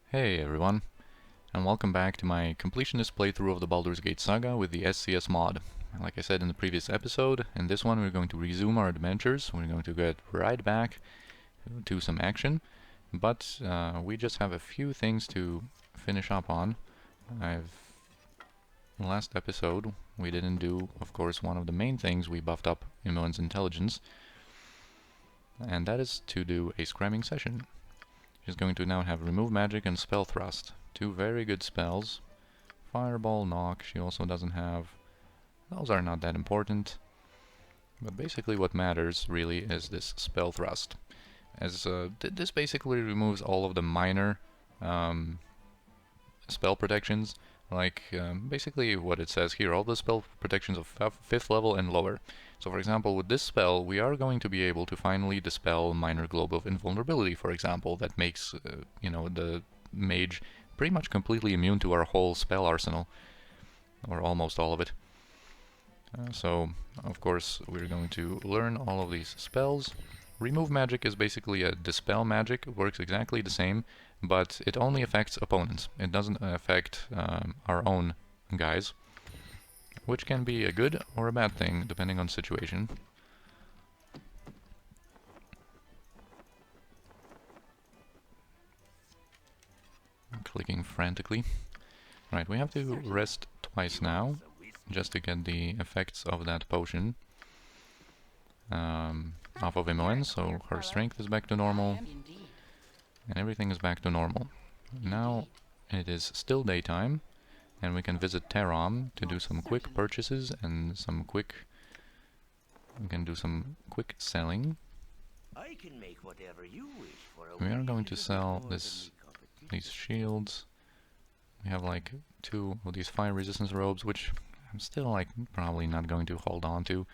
Hey everyone, and welcome back to my completionist playthrough of the Baldur's Gate Saga with the SCS mod. Like I said in the previous episode, in this one we're going to resume our adventures. We're going to get right back to some action, but we just have a few things to finish up on. In the last episode we didn't do, of course, one of the main things. We buffed up Imoen's intelligence, and that is to do a scramming session. She's going to now have Remove Magic and Spell Thrust. Two very good spells. Fireball, Knock, she also doesn't have. Those are not that important. But basically what matters really is this Spell Thrust. As this basically removes all of the minor spell protections. Like basically what it says here, all the spell protections of 5th level and lower. So for example, with this spell, we are going to be able to finally dispel Minor Globe of Invulnerability, for example, that makes, the mage pretty much completely immune to our whole spell arsenal, or almost all of it. So, of course, we're going to learn all of these spells. Remove Magic is basically a dispel magic. It works exactly the same, but it only affects opponents. It doesn't affect our own guys, which can be a good or a bad thing, depending on situation. I'm clicking frantically. Right, we have to rest twice now, just to get the effects of that potion off of Imoen, so her strength is back to normal, and everything is back to normal. Now it is still daytime, and we can visit Terom to do some quick purchases and some quick... We can do some quick selling. We are going to sell these shields. We have like 2 of these fire resistance robes, which I'm still like probably not going to hold on to.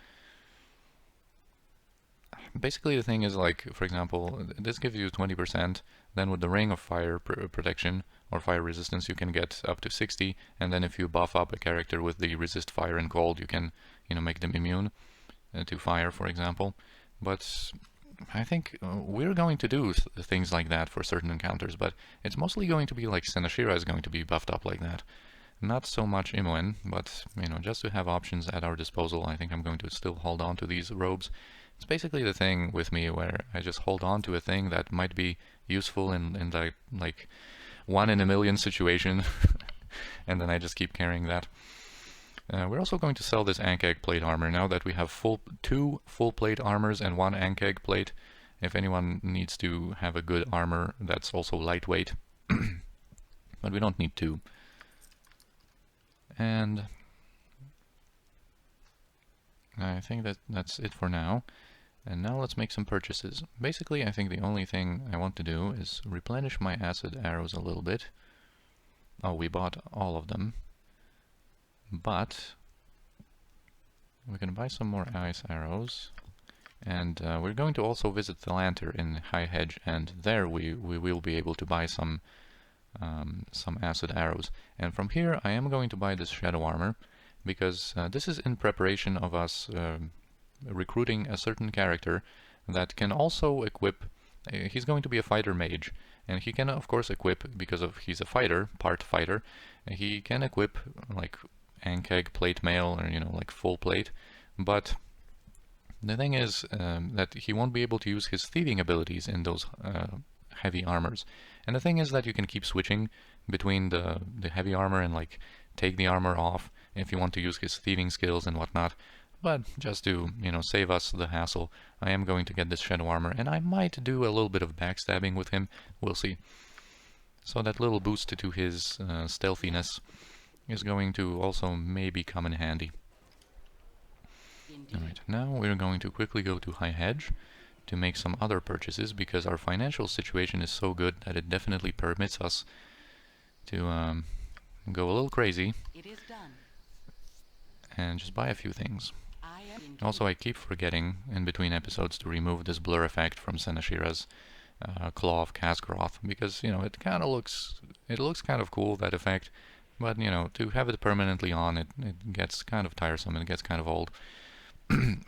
Basically the thing is, like, for example, this gives you 20%, then with the ring of fire protection or fire resistance you can get up to 60, and then if you buff up a character with the resist fire and cold, you can, make them immune to fire, for example. But I think we're going to do things like that for certain encounters, but it's mostly going to be like Jaheira is going to be buffed up like that. Not so much Imoen, but, just to have options at our disposal, I think I'm going to still hold on to these robes. It's basically the thing with me where I just hold on to a thing that might be useful in the, like, 1 in a million situation, and then I just keep carrying that. We're also going to sell this Ankeg plate armor now that we have 2 full plate armors and 1 Ankeg plate. If anyone needs to have a good armor that's also lightweight, but we don't need 2. And I think that's it for now. And now let's make some purchases. Basically, I think the only thing I want to do is replenish my acid arrows a little bit. Oh, we bought all of them. But we can buy some more ice arrows. And we're going to also visit the Lantern in High Hedge, and there we will be able to buy some acid arrows. And from here I am going to buy this shadow armor, because this is in preparation of us recruiting a certain character that can also equip. He's going to be a fighter mage, and he can of course equip, because he's a fighter, part fighter, he can equip like Ankeg plate mail, or like full plate, but the thing is that he won't be able to use his thieving abilities in those heavy armors. And the thing is that you can keep switching between the heavy armor and like take the armor off if you want to use his thieving skills and whatnot. But just to, save us the hassle, I am going to get this shadow armor, and I might do a little bit of backstabbing with him. We'll see. So that little boost to his stealthiness is going to also maybe come in handy. Alright, now we're going to quickly go to High Hedge to make some other purchases, because our financial situation is so good that it definitely permits us to go a little crazy and just buy a few things. Also, I keep forgetting in between episodes to remove this blur effect from Jaheira's Claw of Casgroth, because it kind of looks kind of cool, that effect, but to have it permanently on, it gets kind of tiresome, it gets kind of old.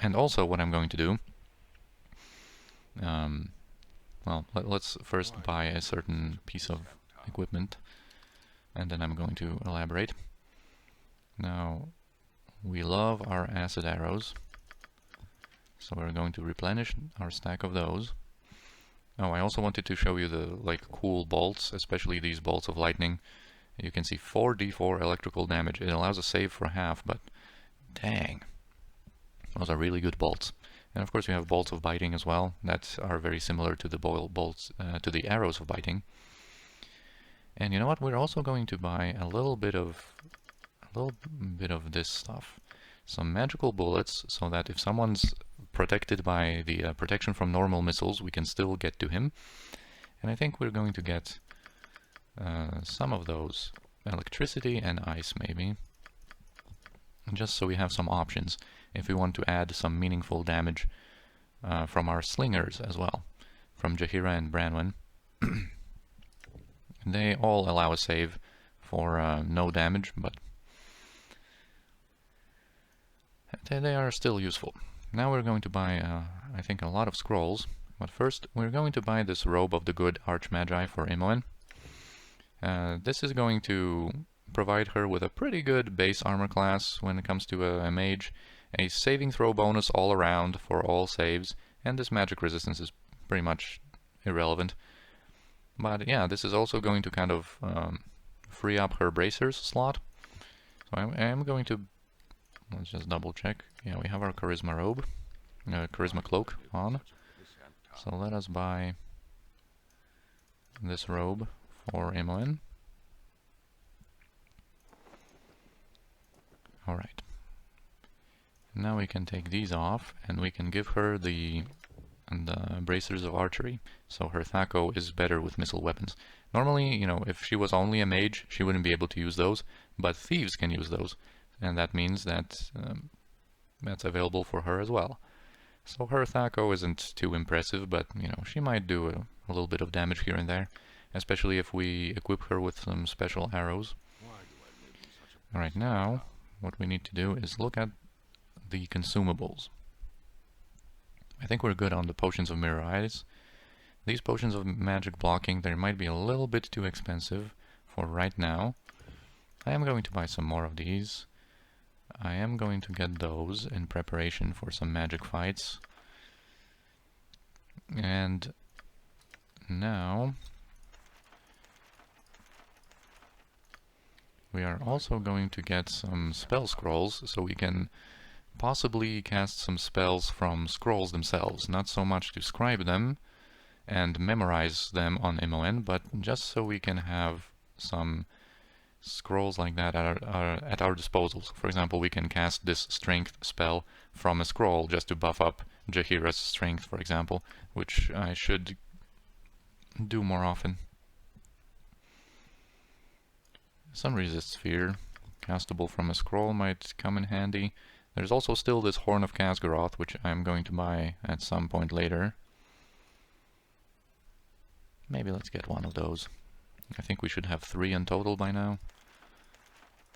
And also what I'm going to do, well, let's first buy a certain piece of equipment, and then I'm going to elaborate. Now, we love our acid arrows, so we're going to replenish our stack of those. Oh, I also wanted to show you the cool bolts, especially these bolts of lightning. You can see 4d4 electrical damage. It allows a save for half, but dang, those are really good bolts. And of course, we have bolts of biting as well that are very similar to the bolts to the arrows of biting. And you know what? We're also going to buy a little bit of this stuff, some magical bullets, so that if someone's protected by the protection from normal missiles, we can still get to him. And I think we're going to get some of those, electricity and ice maybe, just so we have some options if we want to add some meaningful damage from our slingers as well, from Jaheira and Branwen. They all allow a save for no damage, but they are still useful. Now we're going to buy, I think, a lot of scrolls, but first we're going to buy this Robe of the Good Archmagi for Imoen. This is going to provide her with a pretty good base armor class when it comes to a mage, a saving throw bonus all around for all saves, and this magic resistance is pretty much irrelevant. But yeah, this is also going to kind of free up her bracers slot. So I am going to, let's just double check. Yeah, we have our charisma robe, charisma cloak on. So let us buy this robe for Imoen. Alright. Now we can take these off, and we can give her the bracers of archery, so her Thaco is better with missile weapons. Normally, you know, if she was only a mage, she wouldn't be able to use those, but thieves can use those, and that means that that's available for her as well. So her Thaco isn't too impressive, but, you know, she might do a little bit of damage here and there, especially if we equip her with some special arrows. Alright, now, what we need to do is look at the consumables. I think we're good on the potions of mirror eyes. These potions of magic blocking, they might be a little bit too expensive for right now. I am going to buy some more of these. I am going to get those in preparation for some magic fights. And now we are also going to get some spell scrolls, so we can possibly cast some spells from scrolls themselves, not so much to scribe them and memorize them on Imoen, but just so we can have some scrolls like that at our disposal. So for example, we can cast this strength spell from a scroll just to buff up Jaheira's strength, for example, which I should do more often. Some resist sphere, castable from a scroll, might come in handy. There's also still this Horn of Khazgaroth, which I'm going to buy at some point later. Maybe let's get one of those. I think we should have 3 in total by now.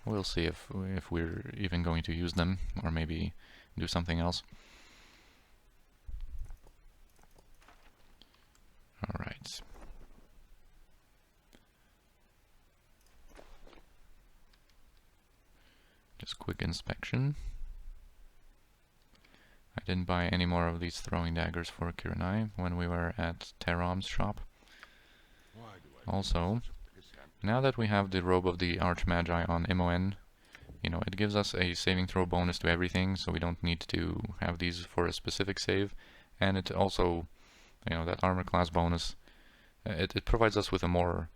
We'll see if we're even going to use them, or maybe do something else. Alright. Just quick inspection. I didn't buy any more of these throwing daggers for Kiranai when we were at Terom's shop. Also, now that we have the Robe of the Archmagi on Imoen, you know, it gives us a saving throw bonus to everything, so we don't need to have these for a specific save. And it also, you know, that armor class bonus, it provides us with a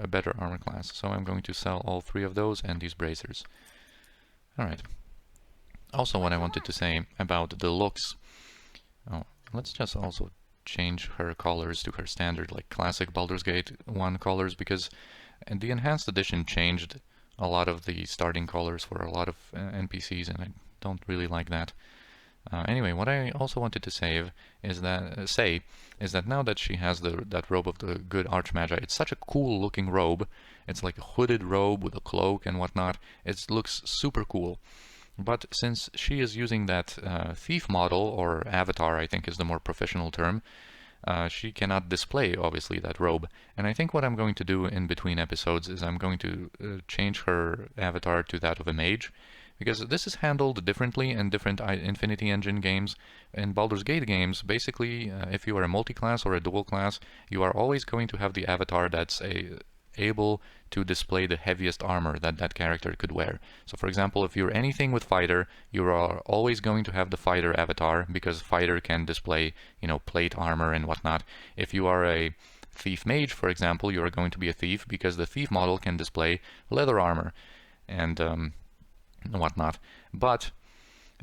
better armor class. So I'm going to sell all 3 of those and these bracers. Alright. Also, what I wanted to say about the looks. Oh, let's just also change her colors to her standard, like classic Baldur's Gate 1 colors, because the enhanced edition changed a lot of the starting colors for a lot of NPCs, and I don't really like that. Anyway, what I also wanted to say is that now that she has that Robe of the Good Archmagi, it's such a cool looking robe. It's like a hooded robe with a cloak and whatnot. It looks super cool. But since she is using that thief model, or avatar I think is the more professional term, she cannot display, obviously, that robe. And I think what I'm going to do in between episodes is I'm going to change her avatar to that of a mage, because this is handled differently in different Infinity Engine games. In Baldur's Gate games, basically, if you are a multi-class or a dual class, you are always going to have the avatar that's able to display the heaviest armor that that character could wear. So for example, if you're anything with fighter, you are always going to have the fighter avatar, because fighter can display, you know, plate armor and whatnot. If you are a thief mage, for example, you are going to be a thief because the thief model can display leather armor and whatnot. But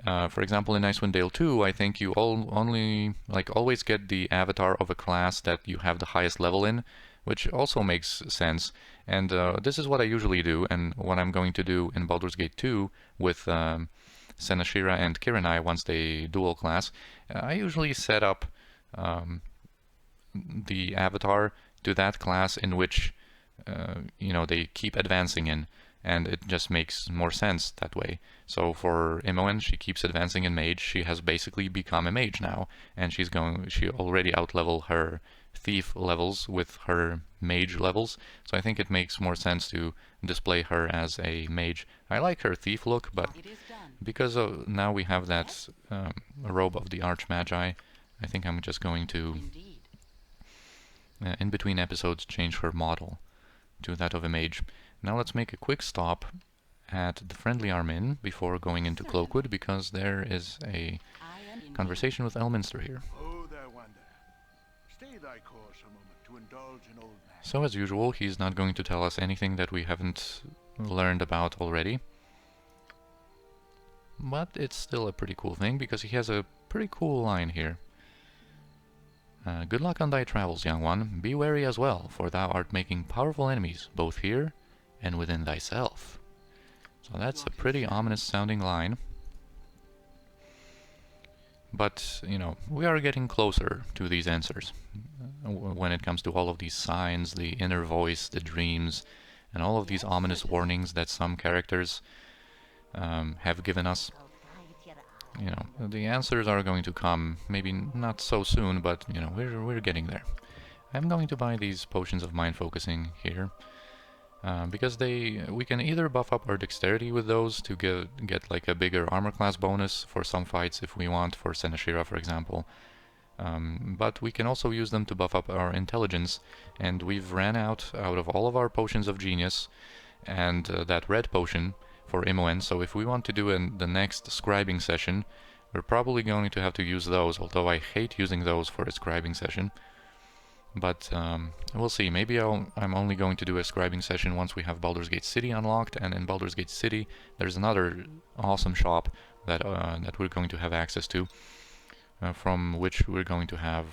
for example, in Icewind Dale 2, I think you only always get the avatar of a class that you have the highest level in, which also makes sense. And this is what I usually do, and what I'm going to do in Baldur's Gate 2 with Senashira and Kiranai once they dual class. I usually set up the avatar to that class in which you know, they keep advancing in, and it just makes more sense that way. So for Imoen, she keeps advancing in mage. She has basically become a mage now, and she already outlevel her thief levels with her mage levels, so I think it makes more sense to display her as a mage. I like her thief look, but because now we have that robe of the Archmagi, I think I'm just going to, in between episodes, change her model to that of a mage. Now let's make a quick stop at the Friendly Armin before going into Cloakwood, because there is a conversation with Elminster here. So as usual, he's not going to tell us anything that we haven't learned about already. But it's still a pretty cool thing, because he has a pretty cool line here. Good luck on thy travels, young one. Be wary as well, for thou art making powerful enemies, both here and within thyself. So that's a pretty ominous sounding line. But, you know, we are getting closer to these answers when it comes to all of these signs, the inner voice, the dreams, and all of these ominous warnings that some characters have given us. You know, the answers are going to come, maybe not so soon, but, you know, we're getting there. I'm going to buy these potions of mind focusing here, because we can either buff up our dexterity with those to get like a bigger armor class bonus for some fights if we want, for Senashira for example, but we can also use them to buff up our intelligence, and we've ran out of all of our potions of genius and that red potion for Imoen, so if we want to do the next scribing session, we're probably going to have to use those, although I hate using those for a scribing session. But we'll see. Maybe I'm only going to do a scribing session once we have Baldur's Gate City unlocked, and in Baldur's Gate City there's another awesome shop that we're going to have access to, from which we're going to have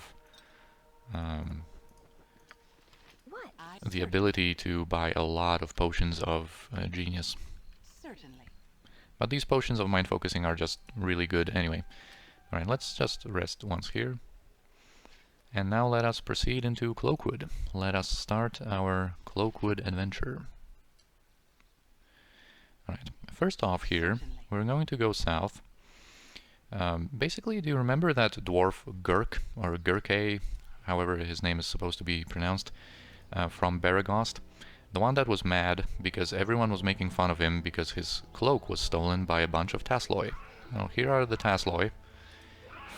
the ability to buy a lot of potions of genius. But these potions of mind focusing are just really good anyway. Alright, let's just rest once here. And now let us proceed into Cloakwood. Let us start our Cloakwood adventure. Alright, first off here, we're going to go south. Basically, do you remember that dwarf Gurke, or Gurke, however his name is supposed to be pronounced, from Baragost? The one that was mad because everyone was making fun of him because his cloak was stolen by a bunch of Tasloi. Now, here are the Tasloi.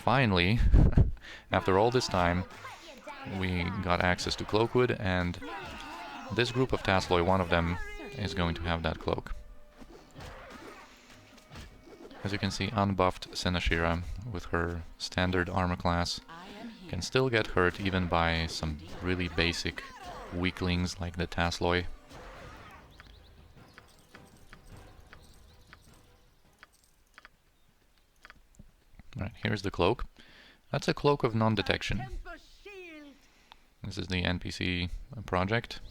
Finally, after all this time, we got access to Cloakwood, and this group of Tasloi, one of them is going to have that cloak. As you can see, unbuffed Senashira with her standard armor class can still get hurt even by some really basic weaklings like the Tasloi. Right, here's the cloak. That's a cloak of non-detection. This is the NPC project.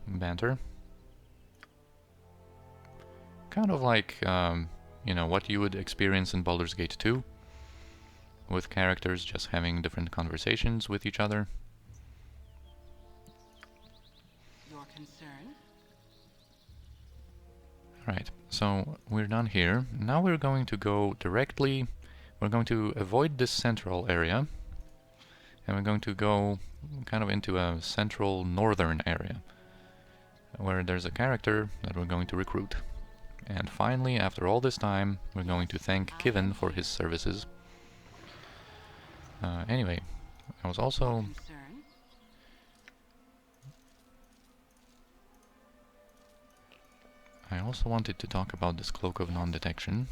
Banter. Kind of like, you know, what you would experience in Baldur's Gate 2, with characters just having different conversations with each other. Right, so we're done here. Now we're going to go directly, we're going to avoid this central area, And we're going to go kind of into a central northern area, where there's a character that we're going to recruit. And finally, after all this time, we're going to thank Kivin for his services. Anyway, I was also... I also wanted to talk about this Cloak of Non-Detection.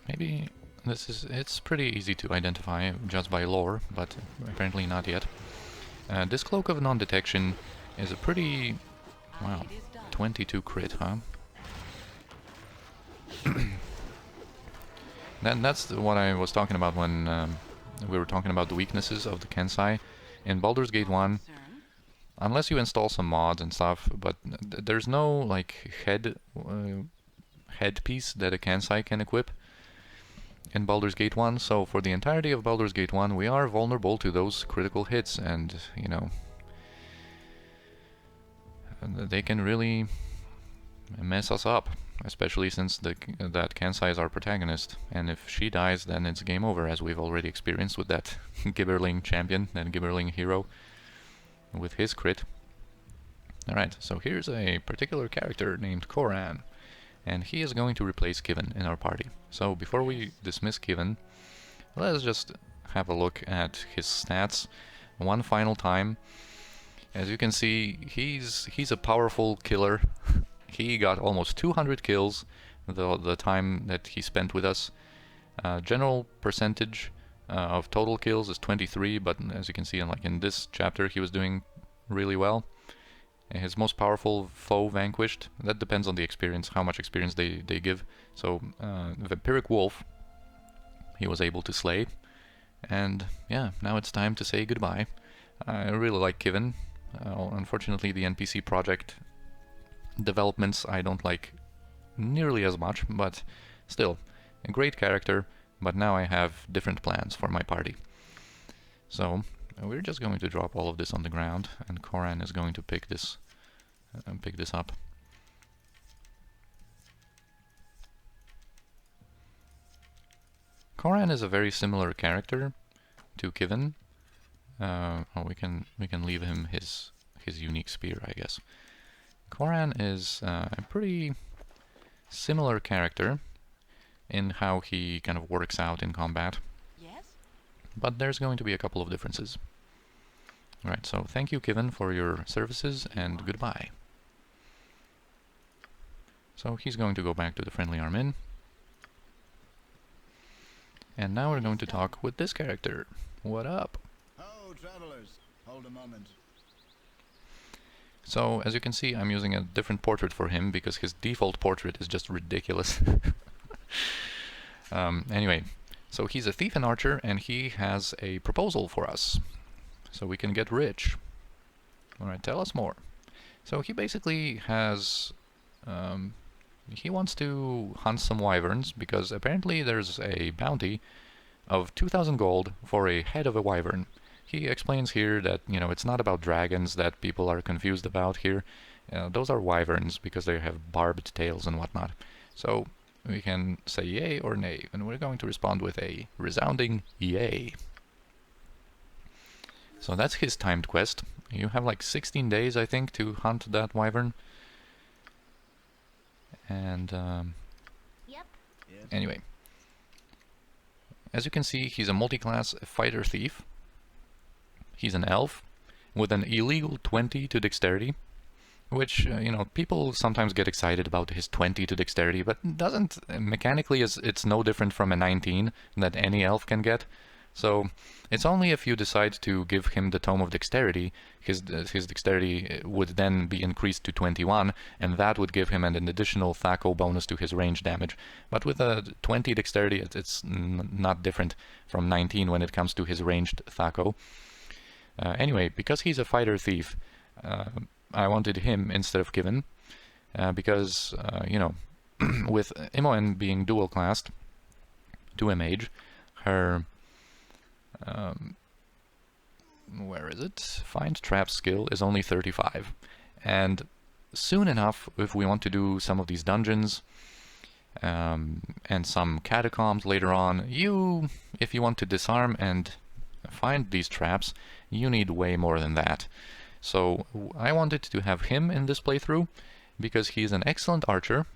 Maybe it's pretty easy to identify just by lore, but apparently not yet. This Cloak of Non-Detection is a pretty... wow, 22 crit, huh? That's what I was talking about when we were talking about the weaknesses of the Kensai. In Baldur's Gate 1, unless you install some mods and stuff, but there's no like headpiece that a Kensai can equip in Baldur's Gate 1, so for the entirety of Baldur's Gate 1 we are vulnerable to those critical hits, and you know, they can really mess us up, especially since that Kensai is our protagonist, and if she dies then it's game over, as we've already experienced with that Gibberling champion, that Gibberling hero, with his crit. Alright, so here's a particular character named Coran, and he is going to replace Kivin in our party. So before we dismiss Kivin, let's just have a look at his stats one final time. As you can see, he's a powerful killer. He got almost 200 kills the time that he spent with us. General percentage of total kills is 23, but as you can see, in this chapter, he was doing really well. His most powerful foe vanquished. That depends on the experience, how much experience they give. So, Vampiric Wolf, he was able to slay. And yeah, now it's time to say goodbye. I really like Kivin. Unfortunately, the NPC Project developments I don't like nearly as much, but still, a great character, but now I have different plans for my party. So, we're just going to drop all of this on the ground, and Coran is going to pick this up. Coran is a very similar character to Kivin. We can leave him his unique spear, I guess. Coran is a pretty similar character in how he kind of works out in combat. Yes? But there's going to be a couple of differences. Alright, so thank you, Kivin, for your services, and goodbye. So he's going to go back to the friendly Armin. And now we're going to talk with this character. What up? Oh, travelers, hold a moment. So, as you can see, I'm using a different portrait for him because his default portrait is just ridiculous. Anyway, so he's a thief and archer, and he has a proposal for us. So we can get rich. Alright, tell us more. So he basically has... he wants to hunt some wyverns, because apparently there's a bounty of 2,000 gold for a head of a wyvern. He explains here that, you know, it's not about dragons that people are confused about here. Those are wyverns because they have barbed tails and whatnot. So we can say yay or nay, and we're going to respond with a resounding yay. So that's his timed quest. You have like 16 days, I think, to hunt that wyvern. And Yep. Anyway, as you can see, he's a multi-class fighter thief. He's an elf with an illegal 20 to dexterity, which, you know, people sometimes get excited about his 20 to dexterity, but doesn't, mechanically, it's no different from a 19 that any elf can get. So it's only if you decide to give him the Tome of Dexterity, his dexterity would then be increased to 21, and that would give him an additional THAC0 bonus to his range damage. But with a 20 dexterity, it's not different from 19 when it comes to his ranged THAC0. Anyway, because he's a fighter thief, I wanted him instead of Kivin, because, you know, with Imoen being dual-classed to a mage, her... where is it? Find trap skill is only 35. And soon enough, if we want to do some of these dungeons, and some catacombs later on. If you want to disarm and find these traps, you need way more than that. So I wanted to have him in this playthrough because he's an excellent archer,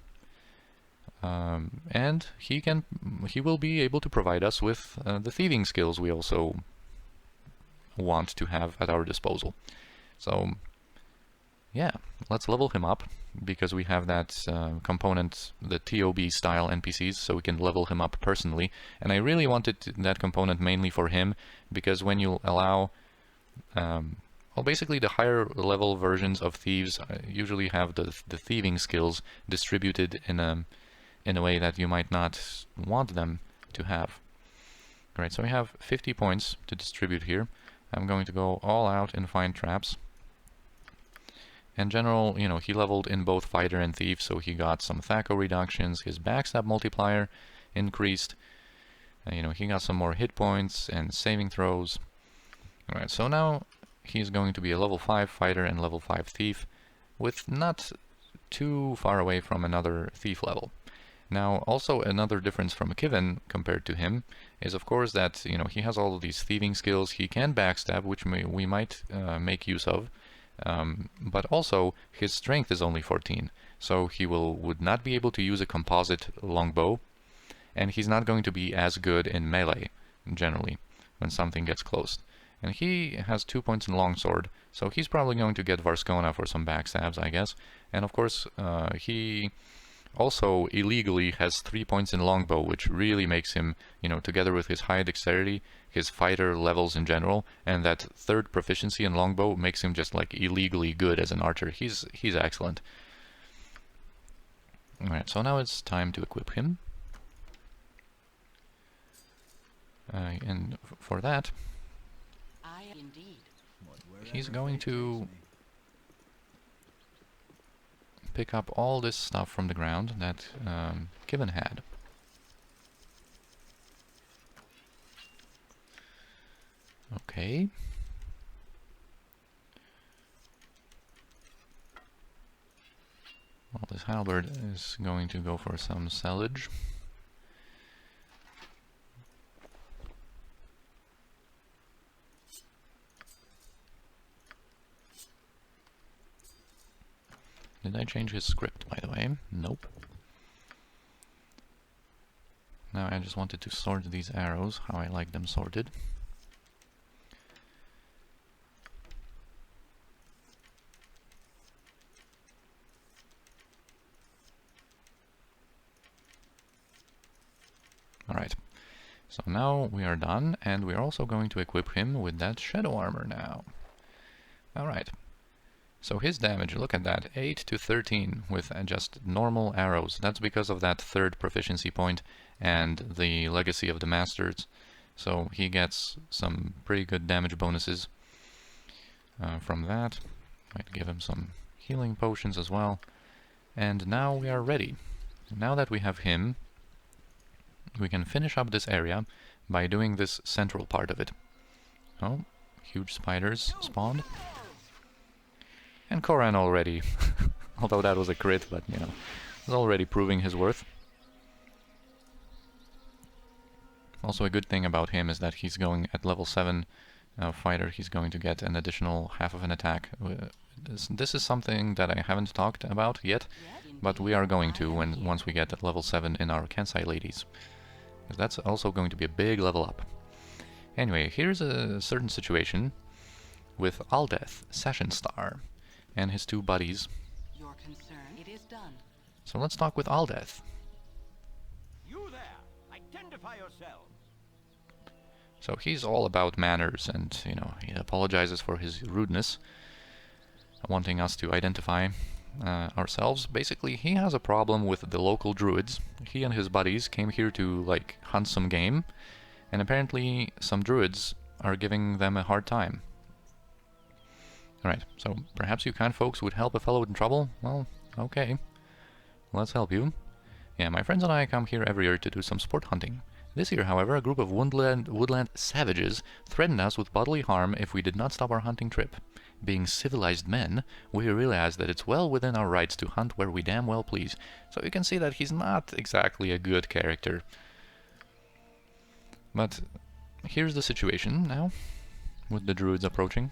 and he will be able to provide us with the thieving skills we also want to have at our disposal. So yeah, let's level him up, because we have that component, the TOB style NPCs, so we can level him up personally. And I really wanted that component mainly for him, because when you allow, well, basically the higher level versions of thieves usually have the thieving skills distributed in a way that you might not want them to have. Right, so we have 50 points to distribute here. I'm going to go all out and find traps. In general, you know, he leveled in both fighter and thief, so he got some THAC0 reductions, his backstab multiplier increased, you know, he got some more hit points and saving throws. Alright, so now he's going to be a level 5 fighter and level 5 thief, with not too far away from another thief level. Now, also another difference from Kivin compared to him is, of course, that, you know, he has all of these thieving skills. He can backstab, which we might make use of. But also his strength is only 14, so he would not be able to use a composite longbow, and he's not going to be as good in melee generally when something gets close. And he has 2 points in longsword, so he's probably going to get Varskona for some backstabs, I guess. And of course, he also illegally has 3 points in longbow, which really makes him, you know, together with his high dexterity, his fighter levels in general, and that third proficiency in longbow makes him just like illegally good as an archer. He's excellent. Alright, so now it's time to equip him. And for that, he's going to pick up all this stuff from the ground that Kivin had. Okay. Well, this halberd is going to go for some sellage. Did I change his script, by the way? Nope. Now I just wanted to sort these arrows, how I like them sorted. Alright, so now we are done, and we are also going to equip him with that shadow armor now. Alright. So his damage, look at that, 8 to 13 with just normal arrows. That's because of that third proficiency point and the legacy of the masters. So he gets some pretty good damage bonuses from that. Might give him some healing potions as well. And now we are ready. Now that we have him, we can finish up this area by doing this central part of it. Oh, huge spiders spawned. And Coran already, although that was a crit, but, you know, is already proving his worth. Also, a good thing about him is that he's going at level 7 fighter, he's going to get an additional half of an attack. This is something that I haven't talked about yet, but we are going to once we get at level 7 in our Kansai ladies. Because that's also going to be a big level up. Anyway, here's a certain situation with Aldeth, Session Star, and his two buddies. Your concern, it is done. So let's talk with Aldeth. You there! Identify yourselves! So he's all about manners, and, you know, he apologizes for his rudeness, wanting us to identify ourselves. Basically, he has a problem with the local druids. He and his buddies came here to, like, hunt some game, and apparently some druids are giving them a hard time. Alright, so perhaps you kind folks would help a fellow in trouble? Well, okay. Let's help you. Yeah, my friends and I come here every year to do some sport hunting. This year, however, a group of woodland savages threatened us with bodily harm if we did not stop our hunting trip. Being civilized men, we realized that it's well within our rights to hunt where we damn well please. So you can see that he's not exactly a good character. But here's the situation now, with the druids approaching.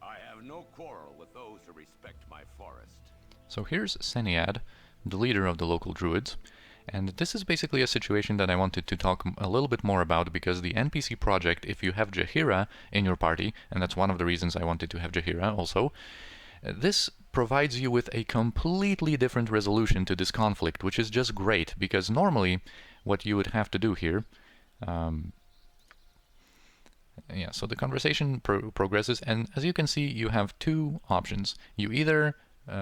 I have no quarrel with those who respect my forest. So here's Seniad, the leader of the local druids, and this is basically a situation that I wanted to talk a little bit more about, because the NPC project, if you have Jaheira in your party, and that's one of the reasons I wanted to have Jaheira also, this provides you with a completely different resolution to this conflict, which is just great, because normally what you would have to do here, yeah, so the conversation progresses, and as you can see, you have two options. You either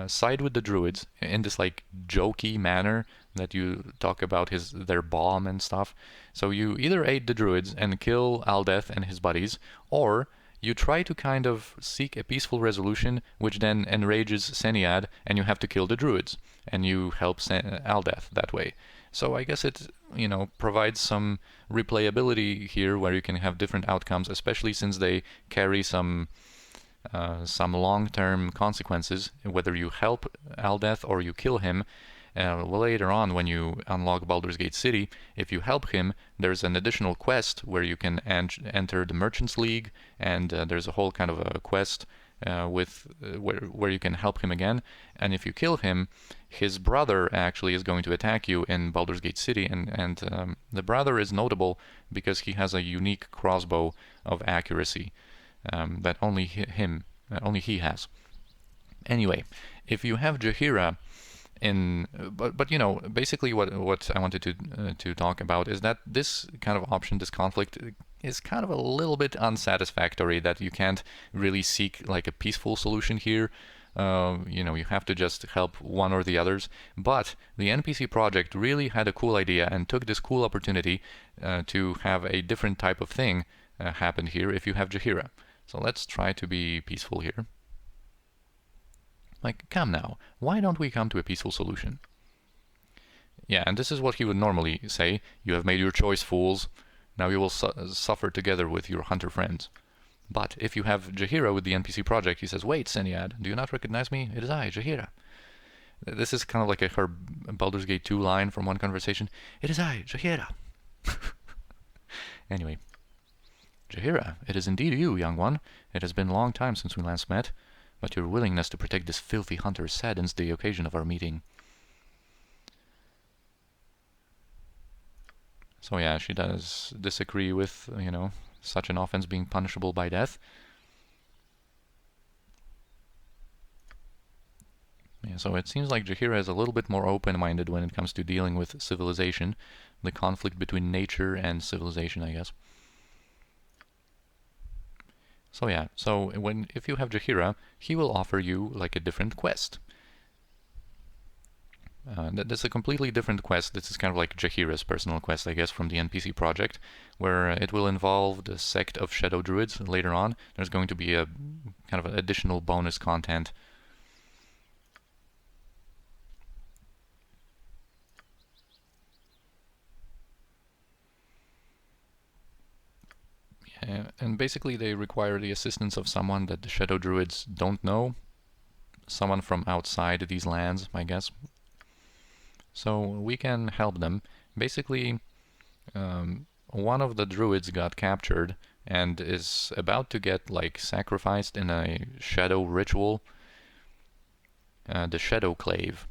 side with the druids in this like jokey manner that you talk about their bomb and stuff. So you either aid the druids and kill Aldeth and his buddies, or you try to kind of seek a peaceful resolution, which then enrages Seniad, and you have to kill the druids, and you help Aldeth that way. So I guess it, provides some replayability here where you can have different outcomes, especially since they carry some long-term consequences, whether you help Aldeth or you kill him. Later on, when you unlock Baldur's Gate City, if you help him, there's an additional quest where you can enter the Merchants League, and there's a whole kind of a quest where you can help him again. And if you kill him, his brother actually is going to attack you in Baldur's Gate City, and the brother is notable because he has a unique crossbow of accuracy that only he has. Anyway, if you have Jaheira but basically what I wanted to talk about is that this kind of option, this conflict, is kind of a little bit unsatisfactory, that you can't really seek like a peaceful solution here. You have to just help one or the others. But the NPC project really had a cool idea and took this cool opportunity to have a different type of thing happen here if you have Jaheira. So let's try to be peaceful here. Like, come now, why don't we come to a peaceful solution? Yeah, and this is what he would normally say. You have made your choice, fools. Now you will suffer together with your hunter friends. But if you have Jaheira with the NPC project, he says, wait, Seniad, do you not recognize me? It is I, Jaheira. This is kind of like her Baldur's Gate 2 line from one conversation. It is I, Jaheira. Anyway. Jaheira, it is indeed you, young one. It has been a long time since we last met, but your willingness to protect this filthy hunter saddens the occasion of our meeting. So yeah, she does disagree with, such an offense being punishable by death. Yeah, so it seems like Jaheira is a little bit more open-minded when it comes to dealing with civilization, the conflict between nature and civilization, I guess. So yeah, so if you have Jaheira, he will offer you like a different quest. That's a completely different quest. This is kind of like Jaheira's personal quest, I guess, from the NPC project, where it will involve the sect of Shadow Druids later on. There's going to be a kind of additional bonus content. And basically they require the assistance of someone that the Shadow Druids don't know. Someone from outside these lands, I guess. So we can help them. Basically, one of the Druids got captured and is about to get like sacrificed in a shadow ritual. The Shadow Clave.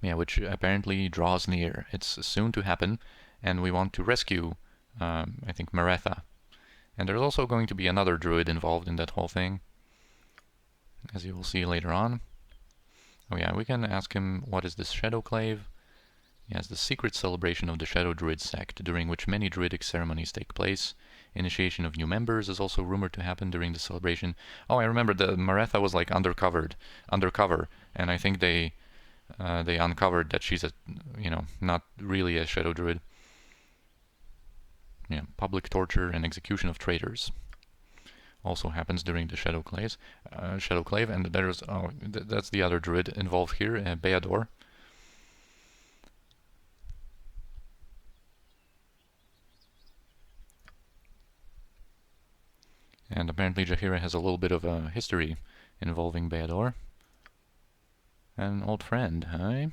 Yeah, which apparently draws near. It's soon to happen, and we want to rescue, I think, Maretha. And there's also going to be another druid involved in that whole thing, as you will see later on. Oh yeah, we can ask him, what is this Shadow Clave? Yes, the secret celebration of the Shadow Druid sect, during which many druidic ceremonies take place. Initiation of new members is also rumored to happen during the celebration. Oh, I remember the Maretha was like undercover, and I think they uncovered that she's not really a Shadow Druid. Yeah, public torture and execution of traitors also happens during the Shadow Clave, and there's that's the other druid involved here, Beador. And apparently Jaheira has a little bit of a history involving Baldur. An old friend, huh?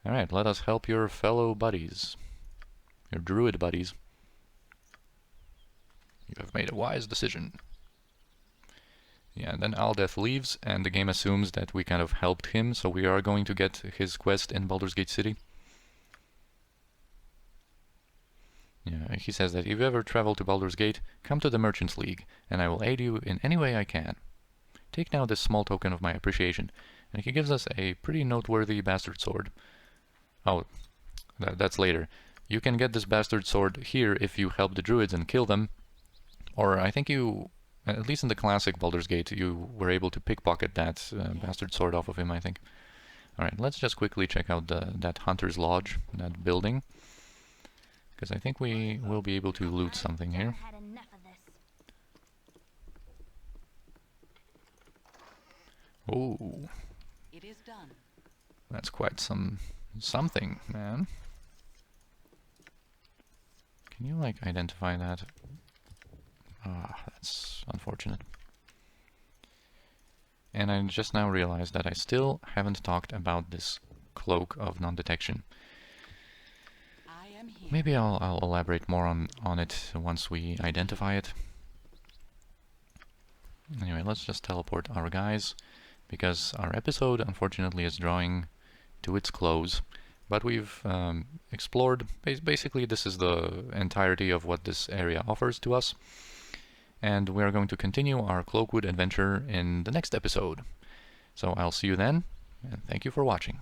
Alright, let us help your fellow buddies. Your druid buddies. You have made a wise decision. Yeah, and then Aldeth leaves, and the game assumes that we kind of helped him, so we are going to get his quest in Baldur's Gate City. Yeah, he says that if you ever travel to Baldur's Gate, come to the Merchants League, and I will aid you in any way I can. Take now this small token of my appreciation. And he gives us a pretty noteworthy bastard sword. Oh, that's later. You can get this bastard sword here if you help the druids and kill them. Or I think you, at least in the classic Baldur's Gate, you were able to pickpocket that bastard sword off of him, I think. Alright, let's just quickly check out that Hunter's Lodge, that building. Because I think we will be able to loot something here. Oh, It is done. that's quite something, man. Can you, like, identify that? Ah, that's unfortunate. And I just now realized that I still haven't talked about this cloak of non-detection. I am here. Maybe I'll elaborate more on it once we identify it. Anyway, let's just teleport our guys, because our episode unfortunately is drawing to its close. But we've explored, basically this is the entirety of what this area offers to us. And we are going to continue our Cloakwood adventure in the next episode. So I'll see you then, and thank you for watching.